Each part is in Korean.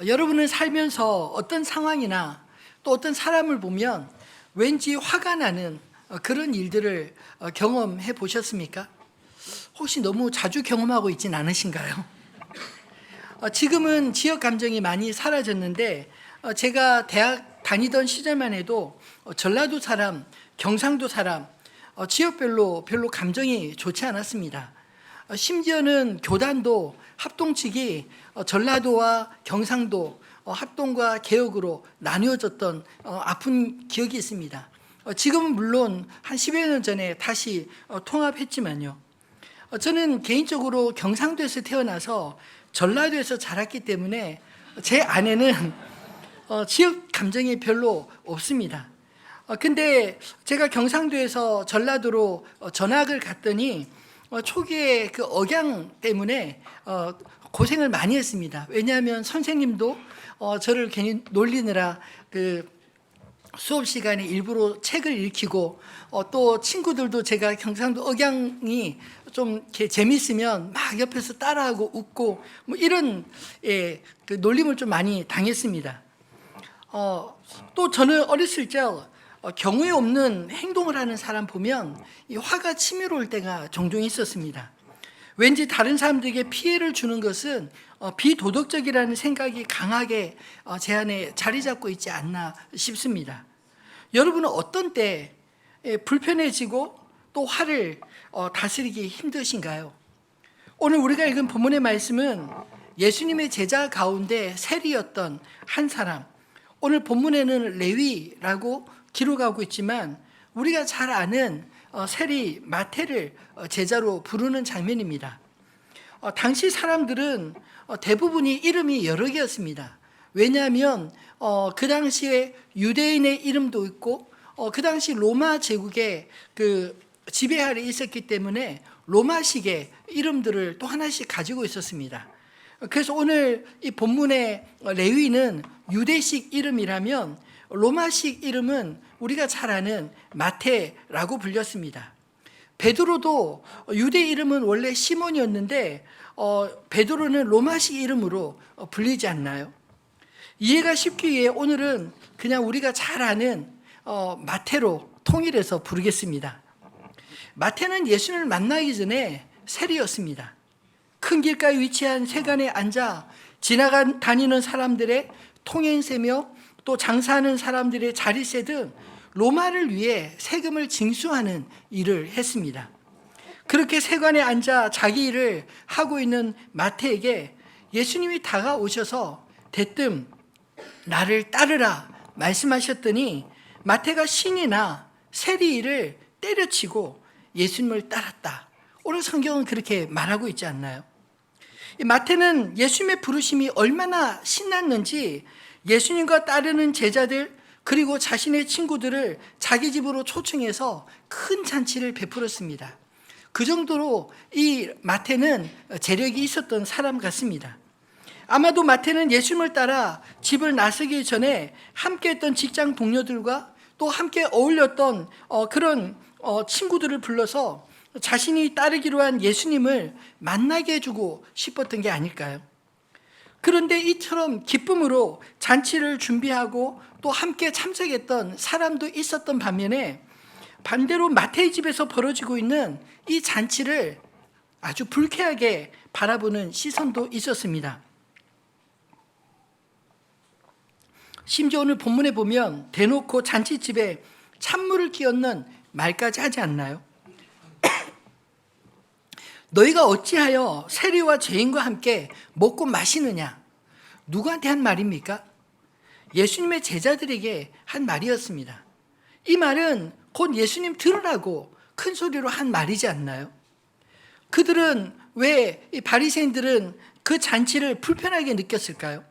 여러분은 살면서 어떤 상황이나 또 어떤 사람을 보면 왠지 화가 나는 그런 일들을 경험해 보셨습니까? 혹시 너무 자주 경험하고 있진 않으신가요? 지금은 지역 감정이 많이 사라졌는데 제가 대학 다니던 시절만 해도 전라도 사람, 경상도 사람 지역별로 별로 감정이 좋지 않았습니다. 심지어는 교단도 합동측이 전라도와 경상도 합동과 개혁으로 나뉘어졌던 아픈 기억이 있습니다. 지금은 물론 한 10여 년 전에 다시 통합했지만요. 저는 개인적으로 경상도에서 태어나서 전라도에서 자랐기 때문에 제 안에는 지역 감정이 별로 없습니다. 근데 제가 경상도에서 전라도로 전학을 갔더니 초기에 그 억양 때문에 고생을 많이 했습니다. 왜냐하면 선생님도 저를 괜히 놀리느라 그 수업 시간에 일부러 책을 읽히고 또 친구들도 제가 경상도 억양이 좀 이렇게 재밌으면 막 옆에서 따라하고 웃고 뭐 이런 그 놀림을 좀 많이 당했습니다. 또 저는 어렸을 적 경우에 없는 행동을 하는 사람 보면 이 화가 치밀어올 때가 종종 있었습니다. 왠지 다른 사람들에게 피해를 주는 것은 비도덕적이라는 생각이 강하게 제 안에 자리 잡고 있지 않나 싶습니다. 여러분은 어떤 때 불편해지고 또 화를 다스리기 힘드신가요? 오늘 우리가 읽은 본문의 말씀은 예수님의 제자 가운데 세리였던 한 사람, 오늘 본문에는 레위라고 기록하고 있지만 우리가 잘 아는 세리 마태를 제자로 부르는 장면입니다. 당시 사람들은 대부분이 이름이 여러 개였습니다. 왜냐하면 그 당시에 유대인의 이름도 있고 그 당시 로마 제국의 그 지배 아래 있었기 때문에 로마식의 이름들을 또 하나씩 가지고 있었습니다. 그래서 오늘 이 본문의 레위는 유대식 이름이라면 로마식 이름은 우리가 잘 아는 마태라고 불렸습니다. 베드로도 유대 이름은 원래 시몬이었는데 베드로는 로마식 이름으로 불리지 않나요? 이해가 쉽기 위해 오늘은 그냥 우리가 잘 아는 마태로 통일해서 부르겠습니다. 마태는 예수님을 만나기 전에 세리였습니다. 큰 길가에 위치한 세관에 앉아 다니는 사람들의 통행세며 또 장사하는 사람들의 자리세 등 로마를 위해 세금을 징수하는 일을 했습니다. 그렇게 세관에 앉아 자기 일을 하고 있는 마태에게 예수님이 다가오셔서 대뜸 나를 따르라 말씀하셨더니 마태가 신이나 세리 일을 때려치고 예수님을 따랐다. 오늘 성경은 그렇게 말하고 있지 않나요? 마태는 예수님의 부르심이 얼마나 신났는지 예수님과 따르는 제자들 그리고 자신의 친구들을 자기 집으로 초청해서 큰 잔치를 베풀었습니다. 그 정도로 이 마태는 재력이 있었던 사람 같습니다. 아마도 마태는 예수님을 따라 집을 나서기 전에 함께했던 직장 동료들과 또 함께 어울렸던 그런 친구들을 불러서 자신이 따르기로 한 예수님을 만나게 해주고 싶었던 게 아닐까요? 그런데 이처럼 기쁨으로 잔치를 준비하고 또 함께 참석했던 사람도 있었던 반면에 반대로 마태의 집에서 벌어지고 있는 이 잔치를 아주 불쾌하게 바라보는 시선도 있었습니다. 심지어 오늘 본문에 보면 대놓고 잔치집에 찬물을 끼얹는 말까지 하지 않나요? 너희가 어찌하여 세리와 죄인과 함께 먹고 마시느냐? 누구한테 한 말입니까? 예수님의 제자들에게 한 말이었습니다. 이 말은 곧 예수님 들으라고 큰 소리로 한 말이지 않나요? 그들은 왜 이 바리새인들은 그 잔치를 불편하게 느꼈을까요?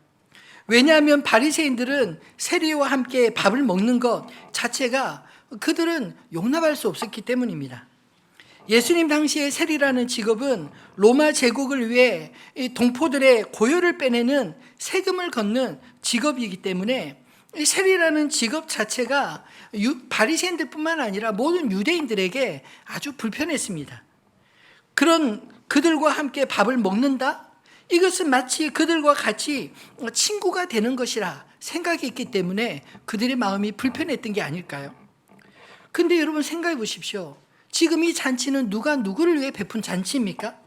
왜냐하면 바리새인들은 세리와 함께 밥을 먹는 것 자체가 그들은 용납할 수 없었기 때문입니다. 예수님 당시의 세리라는 직업은 로마 제국을 위해 이 동포들의 고요를 빼내는 세금을 걷는 직업이기 때문에 이 세리라는 직업 자체가 바리새인들뿐만 아니라 모든 유대인들에게 아주 불편했습니다. 그런 그들과 함께 밥을 먹는다? 이것은 마치 그들과 같이 친구가 되는 것이라 생각했기 때문에 그들의 마음이 불편했던 게 아닐까요? 근데 여러분 생각해 보십시오. 지금 이 잔치는 누가 누구를 위해 베푼 잔치입니까?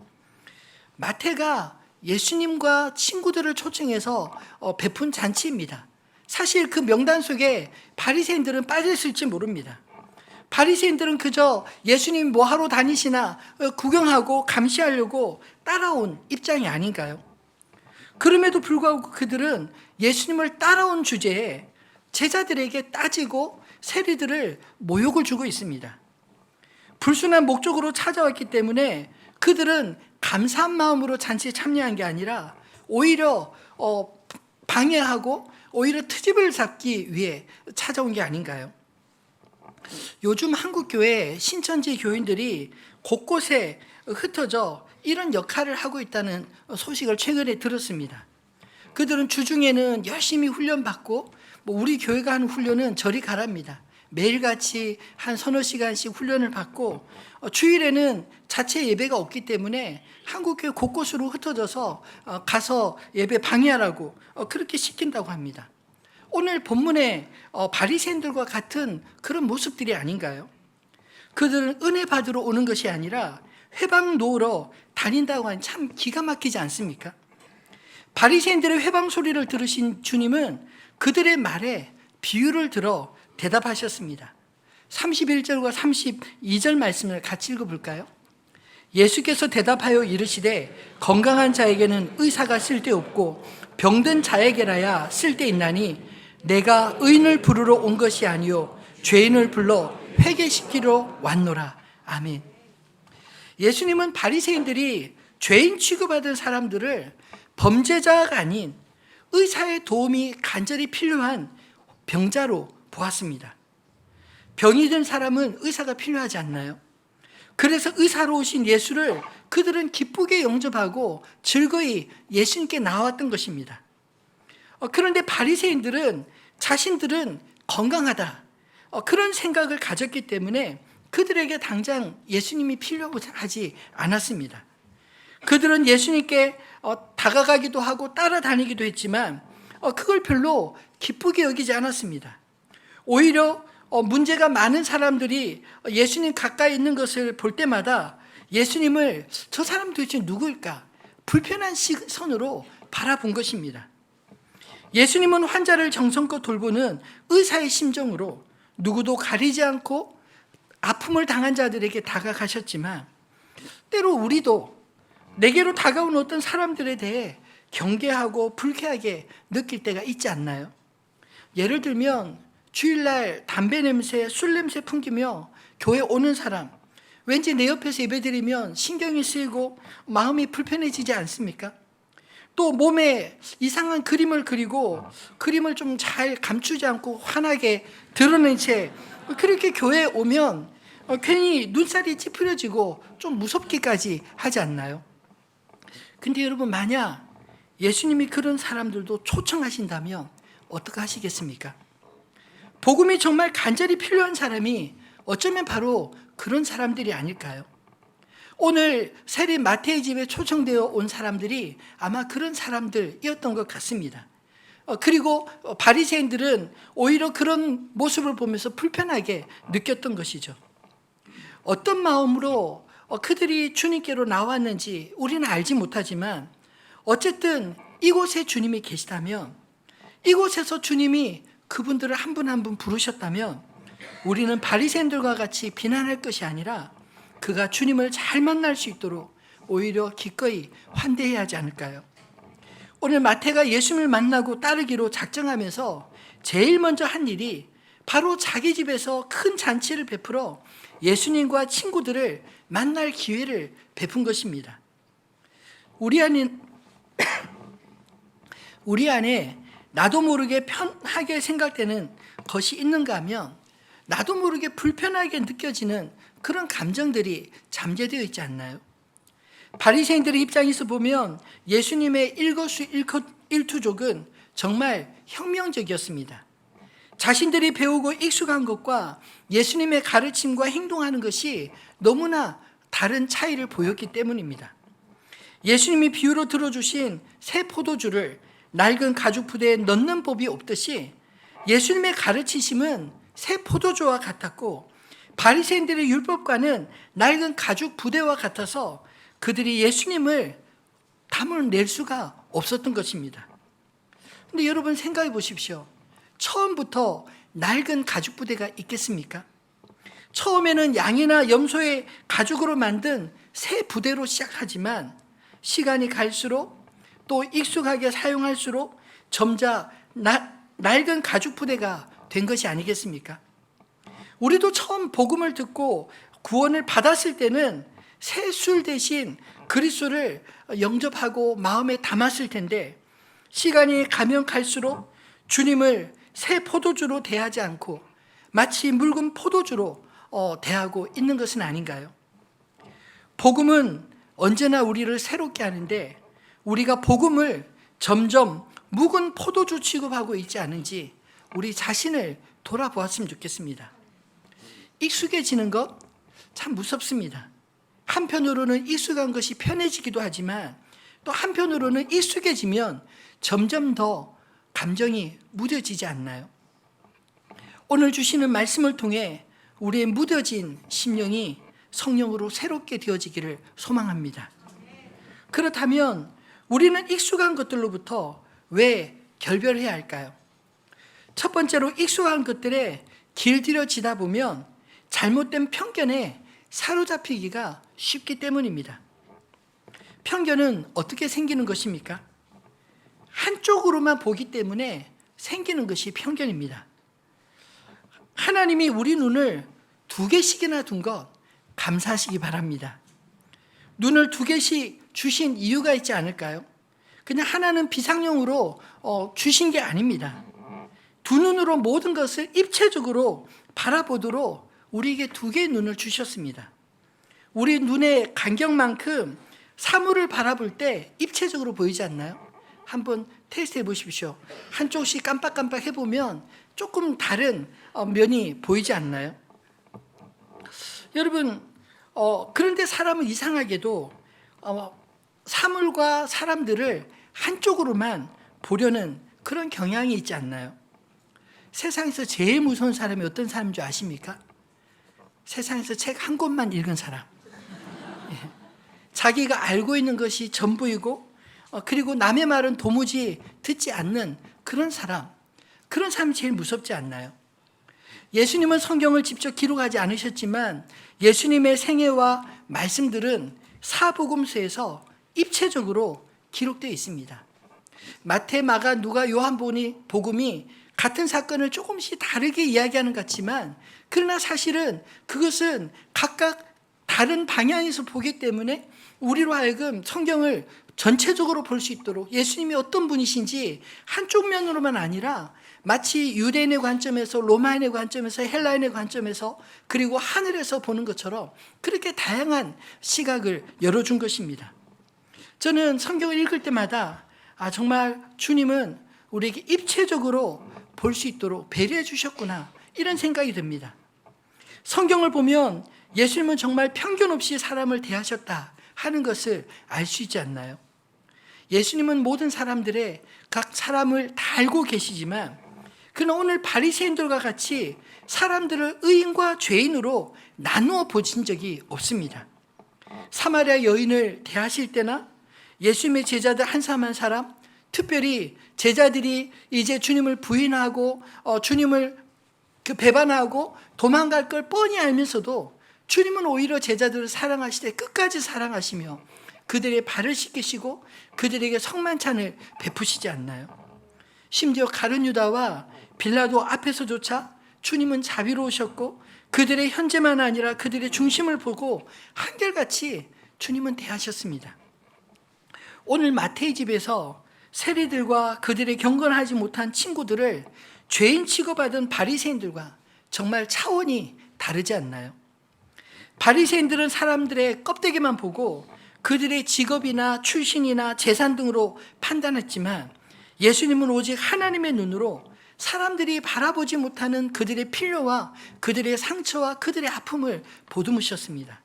마태가 예수님과 친구들을 초청해서 베푼 잔치입니다. 사실 그 명단 속에 바리새인들은 빠졌을지 모릅니다. 바리새인들은 그저 예수님 뭐 하러 다니시나 구경하고 감시하려고 따라온 입장이 아닌가요? 그럼에도 불구하고 그들은 예수님을 따라온 주제에 제자들에게 따지고 세리들을 모욕을 주고 있습니다. 불순한 목적으로 찾아왔기 때문에 그들은 감사한 마음으로 잔치에 참여한 게 아니라 오히려 방해하고 오히려 트집을 잡기 위해 찾아온 게 아닌가요? 요즘 한국교회 신천지 교인들이 곳곳에 흩어져 이런 역할을 하고 있다는 소식을 최근에 들었습니다. 그들은 주중에는 열심히 훈련받고 우리 교회가 하는 훈련은 저리 가랍니다. 매일같이 한 서너 시간씩 훈련을 받고 주일에는 자체 예배가 없기 때문에 한국교회 곳곳으로 흩어져서 가서 예배 방해하라고 그렇게 시킨다고 합니다. 오늘 본문의 바리새인들과 같은 그런 모습들이 아닌가요? 그들은 은혜 받으러 오는 것이 아니라 회방 놓으러 다닌다고 하니 참 기가 막히지 않습니까? 바리새인들의 회방 소리를 들으신 주님은 그들의 말에 비유를 들어 대답하셨습니다. 31절과 32절 말씀을 같이 읽어볼까요? 예수께서 대답하여 이르시되 건강한 자에게는 의사가 쓸데없고 병든 자에게라야 쓸데있나니 내가 의인을 부르러 온 것이 아니요 죄인을 불러 회개시키러 왔노라. 아멘. 예수님은 바리새인들이 죄인 취급받은 사람들을 범죄자가 아닌 의사의 도움이 간절히 필요한 병자로 보았습니다. 병이 든 사람은 의사가 필요하지 않나요? 그래서 의사로 오신 예수를 그들은 기쁘게 영접하고 즐거이 예수님께 나왔던 것입니다. 그런데 바리새인들은 자신들은 건강하다 그런 생각을 가졌기 때문에 그들에게 당장 예수님이 필요하지 않았습니다. 그들은 예수님께 다가가기도 하고 따라다니기도 했지만 그걸 별로 기쁘게 여기지 않았습니다. 오히려 문제가 많은 사람들이 예수님 가까이 있는 것을 볼 때마다 예수님을 저 사람 도대체 누구일까? 불편한 시선으로 바라본 것입니다. 예수님은 환자를 정성껏 돌보는 의사의 심정으로 누구도 가리지 않고 아픔을 당한 자들에게 다가가셨지만 때로 우리도 내게로 다가온 어떤 사람들에 대해 경계하고 불쾌하게 느낄 때가 있지 않나요? 예를 들면 주일날 담배 냄새, 술 냄새 풍기며 교회 오는 사람, 왠지 내 옆에서 예배드리면 신경이 쓰이고 마음이 불편해지지 않습니까? 또 몸에 이상한 그림을 그리고 그림을 좀 잘 감추지 않고 환하게 드러낸 채 그렇게 교회에 오면 괜히 눈살이 찌푸려지고 좀 무섭기까지 하지 않나요? 근데 여러분 만약 예수님이 그런 사람들도 초청하신다면 어떻게 하시겠습니까? 복음이 정말 간절히 필요한 사람이 어쩌면 바로 그런 사람들이 아닐까요? 오늘 세리 마태의 집에 초청되어 온 사람들이 아마 그런 사람들이었던 것 같습니다. 그리고 바리새인들은 오히려 그런 모습을 보면서 불편하게 느꼈던 것이죠. 어떤 마음으로 그들이 주님께로 나왔는지 우리는 알지 못하지만 어쨌든 이곳에 주님이 계시다면 이곳에서 주님이 그분들을 한 분 한 분 부르셨다면 우리는 바리새인들과 같이 비난할 것이 아니라 그가 주님을 잘 만날 수 있도록 오히려 기꺼이 환대해야 하지 않을까요? 오늘 마태가 예수님을 만나고 따르기로 작정하면서 제일 먼저 한 일이 바로 자기 집에서 큰 잔치를 베풀어 예수님과 친구들을 만날 기회를 베푼 것입니다. 우리 안에 나도 모르게 편하게 생각되는 것이 있는가 하면 나도 모르게 불편하게 느껴지는 그런 감정들이 잠재되어 있지 않나요? 바리새인들의 입장에서 보면 예수님의 일거수일투족은 정말 혁명적이었습니다. 자신들이 배우고 익숙한 것과 예수님의 가르침과 행동하는 것이 너무나 다른 차이를 보였기 때문입니다. 예수님이 비유로 들어주신 새 포도주를 낡은 가죽 부대에 넣는 법이 없듯이 예수님의 가르치심은 새 포도주와 같았고 바리새인들의 율법과는 낡은 가죽 부대와 같아서 그들이 예수님을 담아낼 수가 없었던 것입니다. 근데 여러분 생각해 보십시오. 처음부터 낡은 가죽 부대가 있겠습니까? 처음에는 양이나 염소의 가죽으로 만든 새 부대로 시작하지만 시간이 갈수록 또 익숙하게 사용할수록 점차 낡은 가죽 부대가 된 것이 아니겠습니까? 우리도 처음 복음을 듣고 구원을 받았을 때는 새 술 대신 그리스도를 영접하고 마음에 담았을 텐데 시간이 가면 갈수록 주님을 새 포도주로 대하지 않고 마치 묽은 포도주로 대하고 있는 것은 아닌가요? 복음은 언제나 우리를 새롭게 하는데 우리가 복음을 점점 묵은 포도주 취급하고 있지 않은지 우리 자신을 돌아보았으면 좋겠습니다. 익숙해지는 것 참 무섭습니다. 한편으로는 익숙한 것이 편해지기도 하지만 또 한편으로는 익숙해지면 점점 더 감정이 무뎌지지 않나요? 오늘 주시는 말씀을 통해 우리의 무뎌진 심령이 성령으로 새롭게 되어지기를 소망합니다. 그렇다면 우리는 익숙한 것들로부터 왜 결별해야 할까요? 첫 번째로 익숙한 것들에 길들여지다 보면 잘못된 편견에 사로잡히기가 쉽기 때문입니다. 편견은 어떻게 생기는 것입니까? 한쪽으로만 보기 때문에 생기는 것이 편견입니다. 하나님이 우리 눈을 두 개씩이나 둔 것 감사하시기 바랍니다. 눈을 두 개씩 주신 이유가 있지 않을까요? 그냥 하나는 비상용으로 주신 게 아닙니다. 두 눈으로 모든 것을 입체적으로 바라보도록 우리에게 두 개의 눈을 주셨습니다. 우리 눈의 간격만큼 사물을 바라볼 때 입체적으로 보이지 않나요? 한번 테스트 해보십시오. 한쪽씩 깜빡깜빡 해보면 조금 다른 면이 보이지 않나요? 여러분, 그런데 사람은 이상하게도 사물과 사람들을 한쪽으로만 보려는 그런 경향이 있지 않나요? 세상에서 제일 무서운 사람이 어떤 사람인 줄 아십니까? 세상에서 책 한 권만 읽은 사람. 자기가 알고 있는 것이 전부이고 그리고 남의 말은 도무지 듣지 않는 그런 사람이 제일 무섭지 않나요? 예수님은 성경을 직접 기록하지 않으셨지만 예수님의 생애와 말씀들은 사복음서에서 입체적으로 기록되어 있습니다. 마태, 마가, 누가, 요한복음이 같은 사건을 조금씩 다르게 이야기하는 것 같지만 그러나 사실은 그것은 각각 다른 방향에서 보기 때문에 우리로 하여금 성경을 전체적으로 볼 수 있도록 예수님이 어떤 분이신지 한쪽 면으로만 아니라 마치 유대인의 관점에서 로마인의 관점에서 헬라인의 관점에서 그리고 하늘에서 보는 것처럼 그렇게 다양한 시각을 열어준 것입니다. 저는 성경을 읽을 때마다 정말 주님은 우리에게 입체적으로 볼 수 있도록 배려해 주셨구나 이런 생각이 듭니다. 성경을 보면 예수님은 정말 편견 없이 사람을 대하셨다 하는 것을 알 수 있지 않나요? 예수님은 모든 사람들의 각 사람을 다 알고 계시지만 그러나 오늘 바리새인들과 같이 사람들을 의인과 죄인으로 나누어 보신 적이 없습니다. 사마리아 여인을 대하실 때나 예수님의 제자들 한 사람 한 사람, 특별히 제자들이 이제 주님을 부인하고 주님을 배반하고 도망갈 걸 뻔히 알면서도 주님은 오히려 제자들을 사랑하시되 끝까지 사랑하시며 그들의 발을 씻기시고 그들에게 성만찬을 베푸시지 않나요? 심지어 가룟 유다와 빌라도 앞에서조차 주님은 자비로우셨고 그들의 현재만 아니라 그들의 중심을 보고 한결같이 주님은 대하셨습니다. 오늘 마태의 집에서 세리들과 그들의 경건하지 못한 친구들을 죄인 취급하던 바리새인들과 정말 차원이 다르지 않나요? 바리새인들은 사람들의 껍데기만 보고 그들의 직업이나 출신이나 재산 등으로 판단했지만 예수님은 오직 하나님의 눈으로 사람들이 바라보지 못하는 그들의 필요와 그들의 상처와 그들의 아픔을 보듬으셨습니다.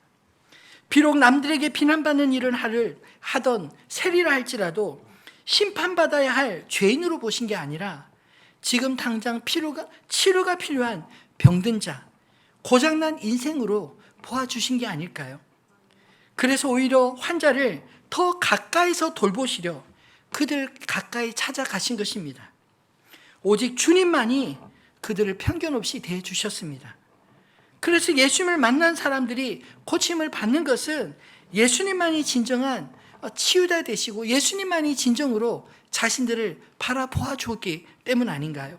비록 남들에게 비난받는 일을 하던 세리라 할지라도 심판받아야 할 죄인으로 보신 게 아니라 지금 당장 치료가 필요한 병든 자, 고장난 인생으로 보아주신 게 아닐까요? 그래서 오히려 환자를 더 가까이서 돌보시려 그들 가까이 찾아가신 것입니다. 오직 주님만이 그들을 편견 없이 대해주셨습니다. 그래서 예수님을 만난 사람들이 고침을 받는 것은 예수님만이 진정한 치유자 되시고 예수님만이 진정으로 자신들을 바라보아 주었기 때문 아닌가요?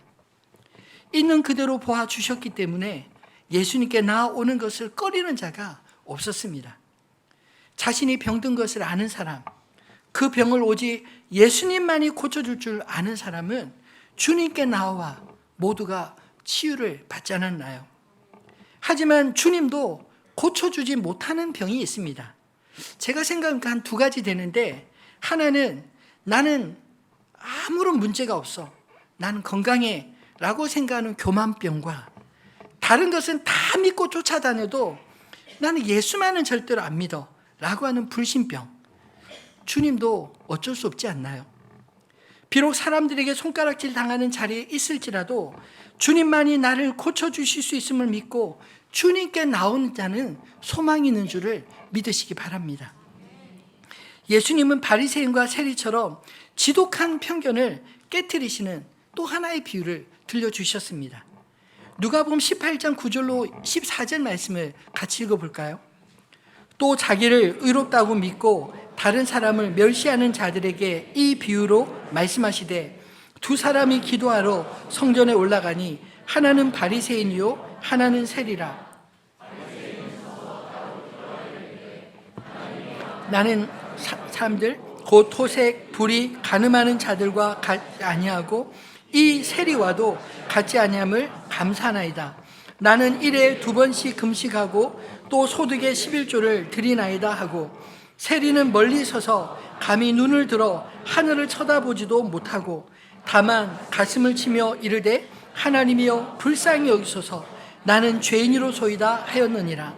있는 그대로 보아 주셨기 때문에 예수님께 나아오는 것을 꺼리는 자가 없었습니다. 자신이 병든 것을 아는 사람, 그 병을 오직 예수님만이 고쳐줄 줄 아는 사람은 주님께 나와 모두가 치유를 받지 않았나요? 하지만 주님도 고쳐주지 못하는 병이 있습니다. 제가 생각하니까 한 두 가지 되는데, 하나는 나는 아무런 문제가 없어, 나는 건강해 라고 생각하는 교만병과, 다른 것은 다 믿고 쫓아다녀도 나는 예수만은 절대로 안 믿어 라고 하는 불신병. 주님도 어쩔 수 없지 않나요? 비록 사람들에게 손가락질 당하는 자리에 있을지라도 주님만이 나를 고쳐주실 수 있음을 믿고 주님께 나오는 자는 소망이 있는 줄을 믿으시기 바랍니다. 예수님은 바리새인과 세리처럼 지독한 편견을 깨트리시는 또 하나의 비유를 들려주셨습니다. 누가복음 18장 9절로 14절 말씀을 같이 읽어볼까요? 또 자기를 의롭다고 믿고 다른 사람을 멸시하는 자들에게 이 비유로 말씀하시되, 두 사람이 기도하러 성전에 올라가니 하나는 바리새인이요 하나는 세리라. 나는 사람들 곧 토색 불이 가늠하는 자들과 같지 아니하고 이 세리와도 같지 아니함을 감사하나이다. 나는 일에 2번씩 금식하고 또 소득의 11조를 드리나이다 하고, 세리는 멀리 서서 감히 눈을 들어 하늘을 쳐다보지도 못하고 다만 가슴을 치며 이르되 하나님이여 불쌍히 여기소서, 나는 죄인이로소이다 하였느니라.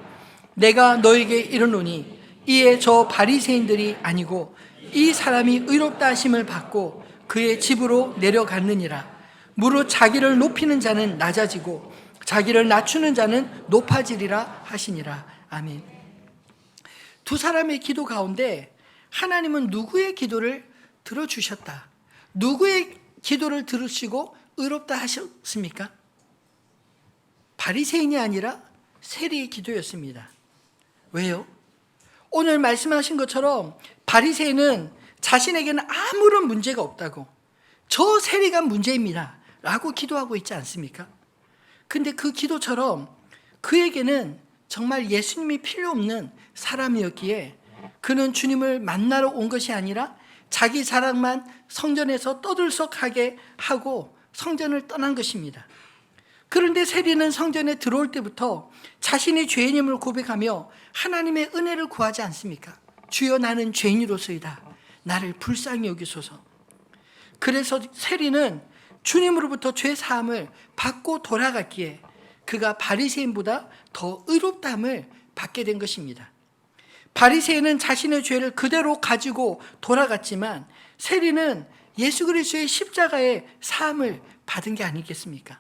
내가 너에게 이르노니 이에 저 바리새인들이 아니고 이 사람이 의롭다 하심을 받고 그의 집으로 내려갔느니라. 무릇 자기를 높이는 자는 낮아지고 자기를 낮추는 자는 높아지리라 하시니라. 아멘. 두 사람의 기도 가운데 하나님은 누구의 기도를 들어주셨다, 누구의 기도를 들으시고 의롭다 하셨습니까? 바리새인이 아니라 세리의 기도였습니다. 왜요? 오늘 말씀하신 것처럼 바리새인은 자신에게는 아무런 문제가 없다고, 저 세리가 문제입니다 라고 기도하고 있지 않습니까? 근데 그 기도처럼 그에게는 정말 예수님이 필요 없는 사람이었기에 그는 주님을 만나러 온 것이 아니라 자기 자랑만 성전에서 떠들썩하게 하고 성전을 떠난 것입니다. 그런데 세리는 성전에 들어올 때부터 자신이 죄인임을 고백하며 하나님의 은혜를 구하지 않습니까? 주여 나는 죄인으로서이다, 나를 불쌍히 여기소서. 그래서 세리는 주님으로부터 죄 사함을 받고 돌아갔기에 그가 바리새인보다 더 의롭다함을 받게 된 것입니다. 바리새인은 자신의 죄를 그대로 가지고 돌아갔지만 세리는 예수 그리스도의 십자가의 사함을 받은 게 아니겠습니까?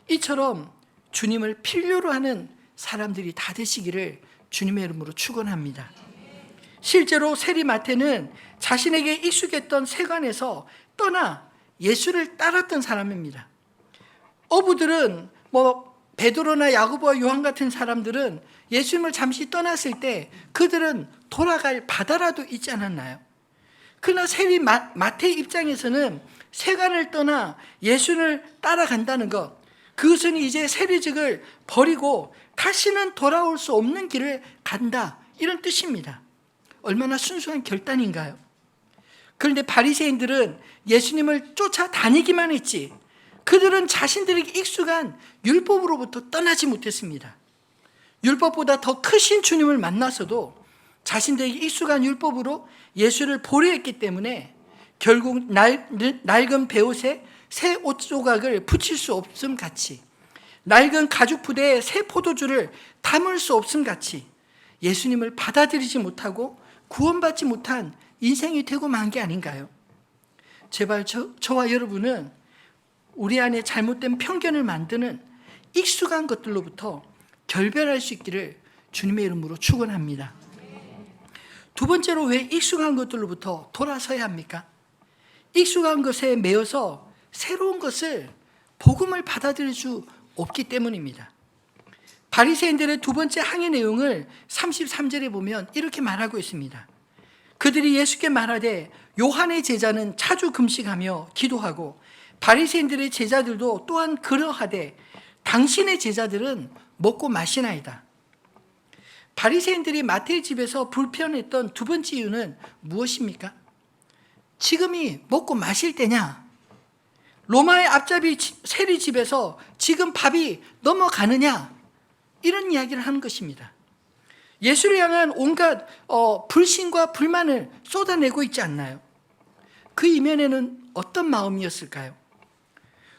이처럼 주님을 필요로 하는 사람들이 다 되시기를 주님의 이름으로 축원합니다. 실제로 세리 마태는 자신에게 익숙했던 세관에서 떠나 예수를 따랐던 사람입니다. 어부들은 베드로나 야고보와 요한 같은 사람들은 예수님을 잠시 떠났을 때 그들은 돌아갈 바다라도 있지 않았나요? 그러나 세리 마태 입장에서는 세관을 떠나 예수를 따라간다는 것, 그것은 이제 세리직을 버리고 다시는 돌아올 수 없는 길을 간다, 이런 뜻입니다. 얼마나 순수한 결단인가요? 그런데 바리새인들은 예수님을 쫓아다니기만 했지 그들은 자신들에게 익숙한 율법으로부터 떠나지 못했습니다. 율법보다 더 크신 주님을 만나서도 자신들에게 익숙한 율법으로 예수를 보려했기 때문에 결국 낡은 베옷에 새 옷 조각을 붙일 수 없음 같이, 낡은 가죽 부대에 새 포도주를 담을 수 없음 같이 예수님을 받아들이지 못하고 구원받지 못한 인생이 되고 만 게 아닌가요? 제발 저와 여러분은 우리 안에 잘못된 편견을 만드는 익숙한 것들로부터 결별할 수 있기를 주님의 이름으로 축원합니다. 두 번째로 왜 익숙한 것들로부터 돌아서야 합니까? 익숙한 것에 매여서 새로운 것을 복음을 받아들일 수 없기 때문입니다. 바리새인들의 두 번째 항의 내용을 33절에 보면 이렇게 말하고 있습니다. 그들이 예수께 말하되 요한의 제자는 자주 금식하며 기도하고 바리새인들의 제자들도 또한 그러하되 당신의 제자들은 먹고 마시나이다. 바리새인들이 마태의 집에서 불편했던 두 번째 이유는 무엇입니까? 지금이 먹고 마실 때냐? 로마의 앞잡이 세리 집에서 지금 밥이 넘어가느냐? 이런 이야기를 하는 것입니다. 예수를 향한 온갖 불신과 불만을 쏟아내고 있지 않나요? 그 이면에는 어떤 마음이었을까요?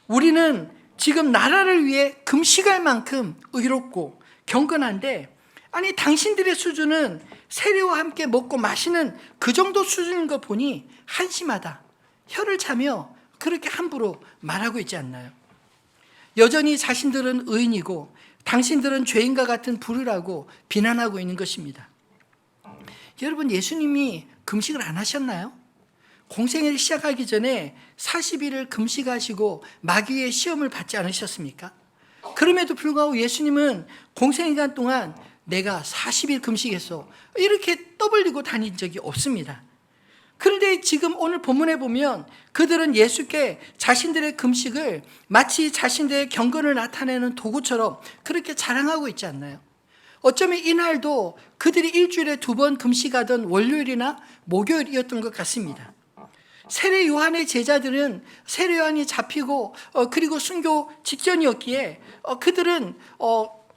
우리는 지금 나라를 위해 금식할 만큼 의롭고 경건한데, 아니 당신들의 수준은 세례와 함께 먹고 마시는 그 정도 수준인 거 보니 한심하다, 혀를 차며 그렇게 함부로 말하고 있지 않나요? 여전히 자신들은 의인이고 당신들은 죄인과 같은 부류라고 비난하고 있는 것입니다. 여러분, 예수님이 금식을 안 하셨나요? 공생애를 시작하기 전에 40일을 금식하시고 마귀의 시험을 받지 않으셨습니까? 그럼에도 불구하고 예수님은 공생애기간 동안 내가 40일 금식했어 이렇게 떠벌리고 다닌 적이 없습니다. 그런데 지금 오늘 본문에 보면 그들은 예수께 자신들의 금식을 마치 자신들의 경건을 나타내는 도구처럼 그렇게 자랑하고 있지 않나요? 어쩌면 이날도 그들이 일주일에 2번 금식하던 월요일이나 목요일이었던 것 같습니다. 세례 요한의 제자들은 세례 요한이 잡히고 그리고 순교 직전이었기에 그들은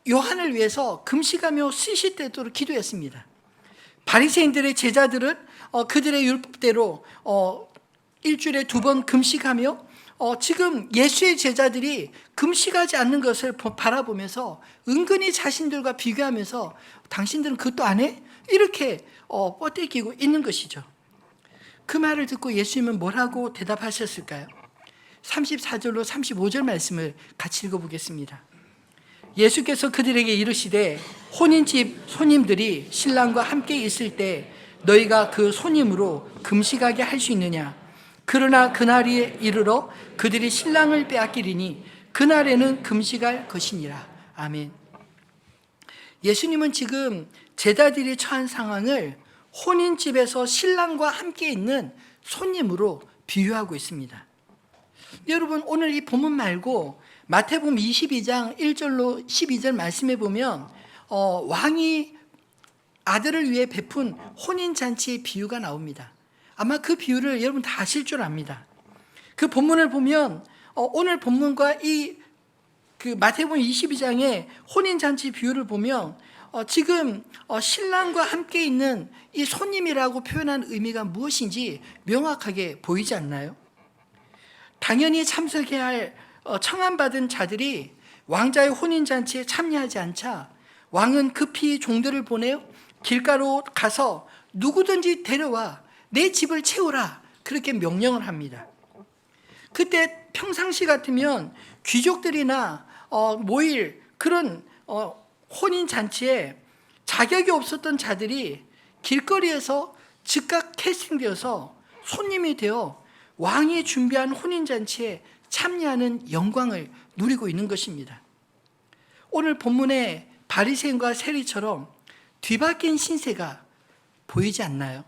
요한을 위해서 금식하며 시시때도록 기도했습니다. 바리새인들의 제자들은 그들의 율법대로 일주일에 2번 금식하며 지금 예수의 제자들이 금식하지 않는 것을 바라보면서 은근히 자신들과 비교하면서 당신들은 그것도 안 해? 이렇게 뻗대기고 있는 것이죠. 그 말을 듣고 예수님은 뭐라고 대답하셨을까요? 34절로 35절 말씀을 같이 읽어보겠습니다. 예수께서 그들에게 이르시되 혼인집 손님들이 신랑과 함께 있을 때 너희가 그 손님으로 금식하게 할 수 있느냐? 그러나 그날이 이르러 그들이 신랑을 빼앗기리니 그날에는 금식할 것이니라. 아멘. 예수님은 지금 제자들이 처한 상황을 혼인집에서 신랑과 함께 있는 손님으로 비유하고 있습니다. 여러분, 오늘 이 본문 말고 마태복음 22장 1절로 12절 말씀해 보면 왕이 아들을 위해 베푼 혼인잔치의 비유가 나옵니다. 아마 그 비유를 여러분 다 아실 줄 압니다. 그 본문을 보면 오늘 본문과 그 마태복음 22장의 혼인잔치 비유를 보면 지금 신랑과 함께 있는 이 손님이라고 표현한 의미가 무엇인지 명확하게 보이지 않나요? 당연히 참석해야 할 청함받은 자들이 왕자의 혼인잔치에 참여하지 않자 왕은 급히 종들을 보내어 길가로 가서 누구든지 데려와 내 집을 채우라, 그렇게 명령을 합니다. 그때 평상시 같으면 귀족들이나 모일 그런 혼인잔치에 자격이 없었던 자들이 길거리에서 즉각 캐스팅되어서 손님이 되어 왕이 준비한 혼인잔치에 참여하는 영광을 누리고 있는 것입니다. 오늘 본문의 바리새인과 세리처럼 뒤바뀐 신세가 보이지 않나요?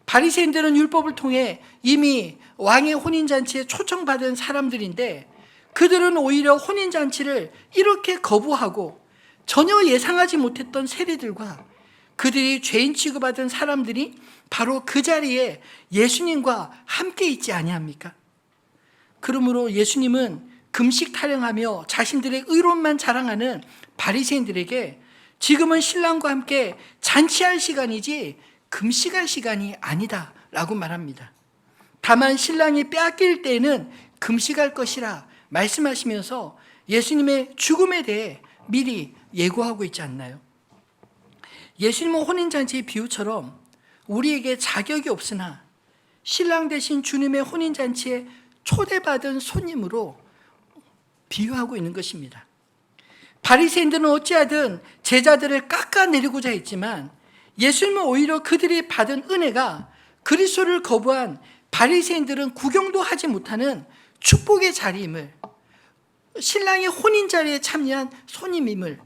바리새인들은 율법을 통해 이미 왕의 혼인잔치에 초청받은 사람들인데 그들은 오히려 혼인잔치를 이렇게 거부하고 전혀 예상하지 못했던 세리들과 그들이 죄인 취급받은 사람들이 바로 그 자리에 예수님과 함께 있지 아니합니까? 그러므로 예수님은 금식 타령하며 자신들의 의로움만 자랑하는 바리새인들에게 지금은 신랑과 함께 잔치할 시간이지 금식할 시간이 아니다 라고 말합니다. 다만 신랑이 빼앗길 때에는 금식할 것이라 말씀하시면서 예수님의 죽음에 대해 미리 예고하고 있지 않나요? 예수님은 혼인잔치의 비유처럼 우리에게 자격이 없으나 신랑 되신 주님의 혼인잔치에 초대받은 손님으로 비유하고 있는 것입니다. 바리새인들은 어찌하든 제자들을 깎아내리고자 했지만 예수님은 오히려 그들이 받은 은혜가 그리스도를 거부한 바리새인들은 구경도 하지 못하는 축복의 자리임을, 신랑의 혼인 자리에 참여한 손님임을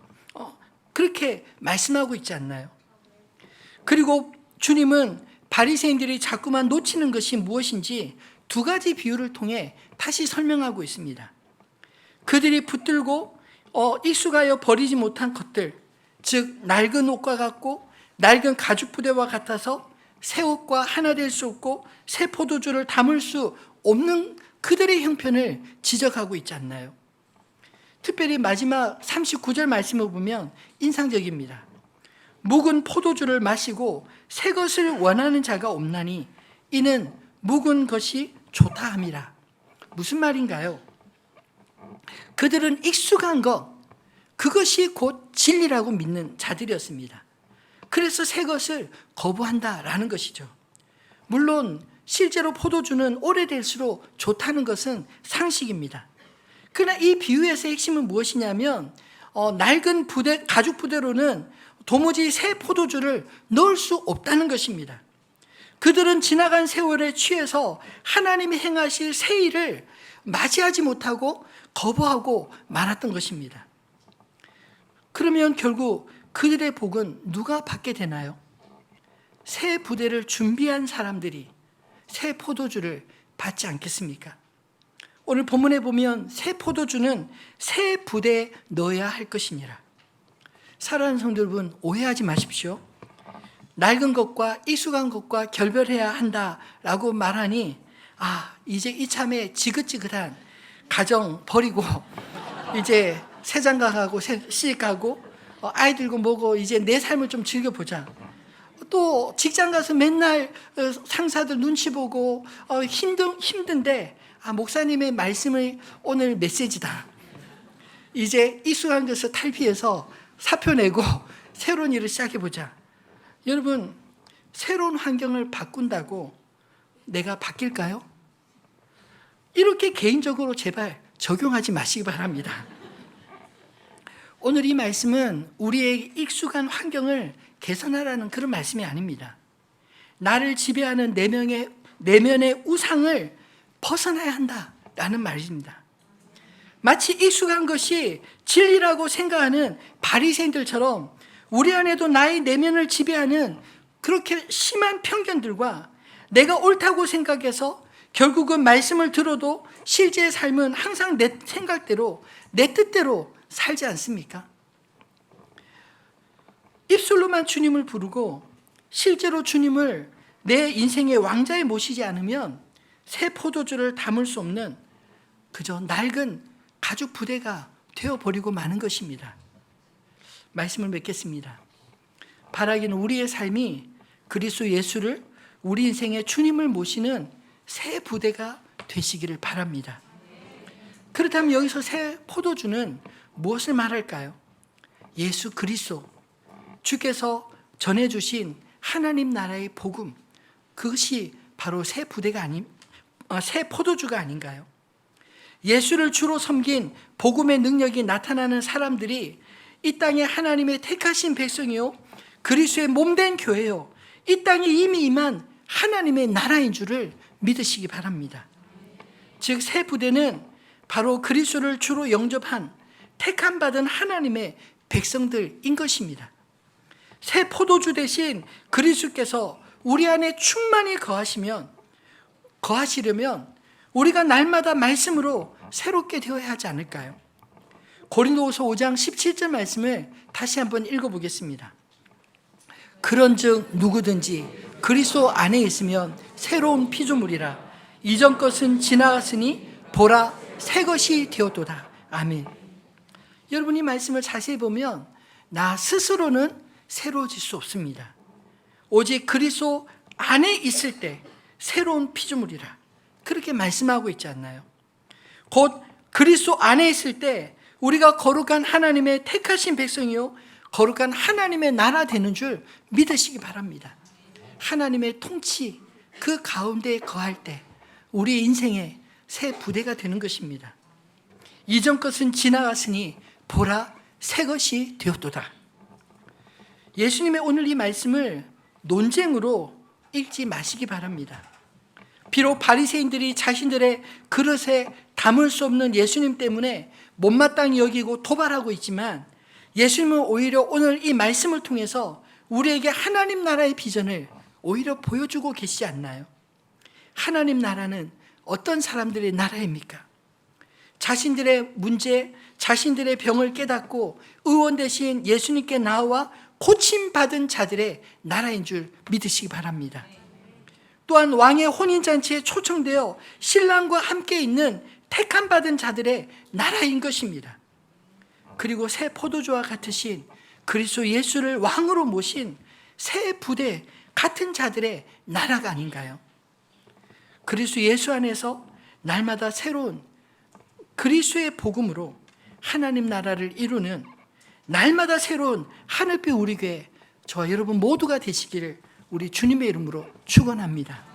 그렇게 말씀하고 있지 않나요? 그리고 주님은 바리새인들이 자꾸만 놓치는 것이 무엇인지 두 가지 비유를 통해 다시 설명하고 있습니다. 그들이 붙들고 익숙하여 버리지 못한 것들, 즉 낡은 옷과 같고 낡은 가죽 부대와 같아서 새 옷과 하나 될 수 없고 새 포도주를 담을 수 없는 그들의 형편을 지적하고 있지 않나요? 특별히 마지막 39절 말씀을 보면 인상적입니다. 묵은 포도주를 마시고 새 것을 원하는 자가 없나니 이는 묵은 것이 좋다 함이라. 무슨 말인가요? 그들은 익숙한 것, 그것이 곧 진리라고 믿는 자들이었습니다. 그래서 새 것을 거부한다라는 것이죠. 물론 실제로 포도주는 오래될수록 좋다는 것은 상식입니다. 그러나 이 비유에서의 핵심은 무엇이냐면 낡은 부대, 가죽 부대로는 도무지 새 포도주를 넣을 수 없다는 것입니다. 그들은 지나간 세월에 취해서 하나님이 행하실 새 일을 맞이하지 못하고 거부하고 말았던 것입니다. 그러면 결국 그들의 복은 누가 받게 되나요? 새 부대를 준비한 사람들이 새 포도주를 받지 않겠습니까? 오늘 본문에 보면 새 포도주는 새 부대에 넣어야 할 것이니라. 사랑하는 성도 여러분, 오해하지 마십시오. 낡은 것과 익숙한 것과 결별해야 한다라고 말하니 이제 이참에 지긋지긋한 가정 버리고 이제 새장가가고 시집가고 아이들고 뭐고 이제 내 삶을 좀 즐겨보자. 또 직장 가서 맨날 상사들 눈치 보고 힘든데 목사님의 말씀의 오늘 메시지다. 이제 익숙한 것을 탈피해서 사표 내고 새로운 일을 시작해보자. 여러분, 새로운 환경을 바꾼다고 내가 바뀔까요? 이렇게 개인적으로 제발 적용하지 마시기 바랍니다. 오늘 이 말씀은 우리의 익숙한 환경을 개선하라는 그런 말씀이 아닙니다. 나를 지배하는 내면의 우상을 벗어나야 한다라는 말입니다. 마치 익숙한 것이 진리라고 생각하는 바리새인들처럼 우리 안에도 나의 내면을 지배하는 그렇게 심한 편견들과 내가 옳다고 생각해서 결국은 말씀을 들어도 실제의 삶은 항상 내 생각대로, 내 뜻대로 살지 않습니까? 입술로만 주님을 부르고 실제로 주님을 내 인생의 왕자에 모시지 않으면 새 포도주를 담을 수 없는 그저 낡은 가죽 부대가 되어버리고 마는 것입니다. 말씀을 맺겠습니다. 바라기는 우리의 삶이 그리스도 예수를 우리 인생의 주님을 모시는 새 부대가 되시기를 바랍니다. 그렇다면 여기서 새 포도주는 무엇을 말할까요? 예수 그리스도, 주께서 전해주신 하나님 나라의 복음, 그것이 바로 새 포도주가 아닌가요? 예수를 주로 섬긴 복음의 능력이 나타나는 사람들이 이 땅에 하나님의 택하신 백성이요, 그리스도의 몸된 교회요, 이 땅에 이미 임한 하나님의 나라인 줄을 믿으시기 바랍니다. 즉 새 부대는 바로 그리스도를 주로 영접한 택함 받은 하나님의 백성들인 것입니다. 새 포도주 대신 그리스도께서 우리 안에 충만히 거하시려면 우리가 날마다 말씀으로 새롭게 되어야 하지 않을까요? 고린도후서 5장 17절 말씀을 다시 한번 읽어보겠습니다. 그런즉 누구든지 그리스도 안에 있으면 새로운 피조물이라. 이전 것은 지나갔으니 보라 새 것이 되었도다. 아멘. 여러분, 이 말씀을 자세히 보면 나 스스로는 새로워질 수 없습니다. 오직 그리스도 안에 있을 때 새로운 피조물이라, 그렇게 말씀하고 있지 않나요? 곧 그리스도 안에 있을 때 우리가 거룩한 하나님의 택하신 백성이요 거룩한 하나님의 나라 되는 줄 믿으시기 바랍니다. 하나님의 통치 그 가운데 거할 때 우리 인생의 새 부대가 되는 것입니다. 이전 것은 지나갔으니 보라 새 것이 되었도다. 예수님의 오늘 이 말씀을 논쟁으로 읽지 마시기 바랍니다. 비록 바리새인들이 자신들의 그릇에 담을 수 없는 예수님 때문에 못마땅히 여기고 도발하고 있지만, 예수님은 오히려 오늘 이 말씀을 통해서 우리에게 하나님 나라의 비전을 오히려 보여주고 계시지 않나요? 하나님 나라는 어떤 사람들의 나라입니까? 자신들의 문제, 자신들의 병을 깨닫고 의원 대신 예수님께 나와 고침받은 자들의 나라인 줄 믿으시기 바랍니다. 또한 왕의 혼인잔치에 초청되어 신랑과 함께 있는 택함 받은 자들의 나라인 것입니다. 그리고 새 포도주와 같으신 그리스도 예수를 왕으로 모신 새 부대 같은 자들의 나라가 아닌가요? 그리스도 예수 안에서 날마다 새로운 그리스도의 복음으로 하나님 나라를 이루는 날마다 새로운 하늘빛 우리 교회 저와 여러분 모두가 되시기를 우리 주님의 이름으로 축원합니다.